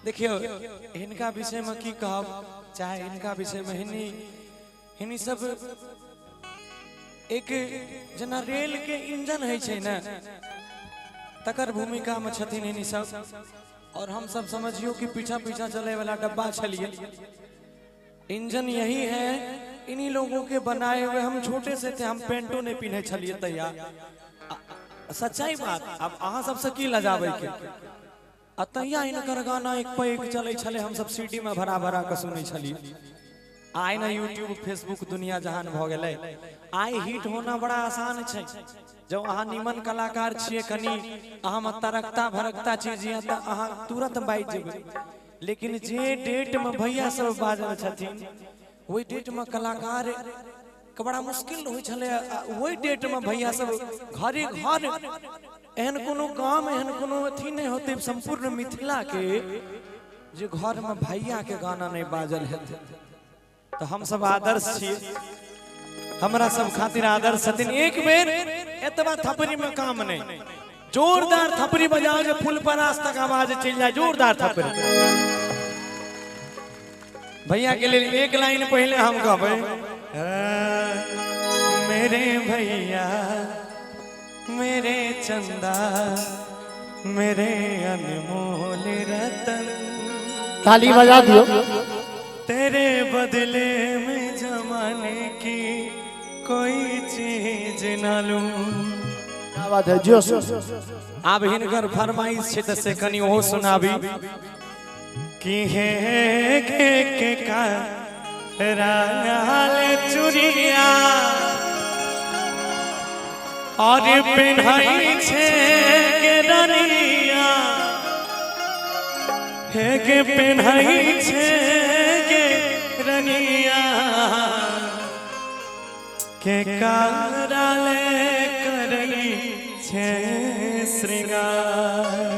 देखियो इनका विषय में की कहब, चाहे इनका विषय में हिनी सब एक जना रेल के इंजन है छे ना, तकर भूमिका में छथिन हिनी सब। और हम सब समझियो कि पीछा पीछा चले वाला डब्बा छलिए। इंजन यही है, इन्हीं लोगों के बनाए हुए। हम छोटे से थे, हम पेंटो नहीं पीने छलिए तैयार। सच्चाई बात। अब अहाँ सबसे की लजाबै के अतैया इनकर गाना एक पे एक चले छले, हम सब सीडी में भरा भरा के सुनै छलिए। आइ ना यूट्यूब फेसबुक दुनिया जहान भ गेलै। आइ हिट होना बड़ा आसान छै। जब अहाँ निमन कलाकार छिए, कनी अहाँ में तरकता भरकता चीज या त अहाँ तुरंत बाइज जेबै। लेकिन जे डेट में भैया सब बाजल छथिन, वही डेट में कलाकार के बड़ा मुश्किल होइ छले। वही डेट में भैया सब घरे घर एहन कोनो गांव एहन कोनो अथी नहीं होते संपूर्ण मिथिला के जे घर में भैया के गाना नहीं बाजल हेते। तो हम सब आदर्श छिए, हमरा सब खातिर आदर्श छथिन। एक बेर एतबा थपरी में काम नहीं, जोरदार थपरी बजाओ जे फुल परास तक आवाज चल जाए। जोरदार थपरी भैया के लिए एक लाइन पहले हम कहबै, मेरे भैया मेरे चंदा मेरे अनमोल रतन, ताली बजा दियो। तेरे बदले में जमाने की कोई चीज ना लूं। क्या बात है जो अब हिनकर फरमाइश छे त से कनी ओहो सुनाबी कि हे के का राल चुरिया और पेन्हाई छे के रनिया, हे के पेन्हाई छे के रनिया के काराले करई छे श्रृंगार।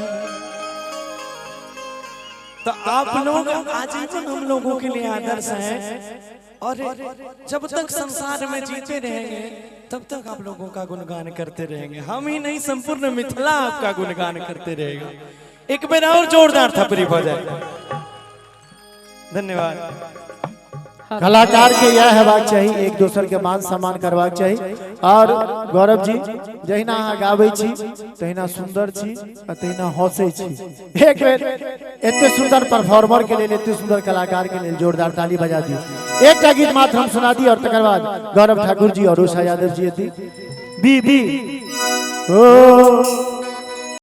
तो आप लोग आजीवन हम लोगों के लिए आदर्श हैं। और जब तक संसार में जीते रहेंगे तब तक आप लोगों का गुणगान करते रहेंगे। हम ही नहीं, संपूर्ण मिथिला आपका गुणगान करते रहेगा। एक बार और जोरदार थपरी हो जाए। धन्यवाद। कलाकार के यह हेबाक चाहिए, एक दूसर के मान सम्मान करवाक चाहिए। और गौरव जी जहिना अहाँ गाबै छी तहिना सुंदर छी आ तहिना हंसै छी। एक बेर एते सुंदर परफॉर्मर के लिए, एते सुंदर कलाकार के लिए जोरदार ताली बजा दियो। एक गीत मात्र हम सुना दी और तकर बाद गौरव ठाकुर जी और उषा यादव जी दी। दी ओ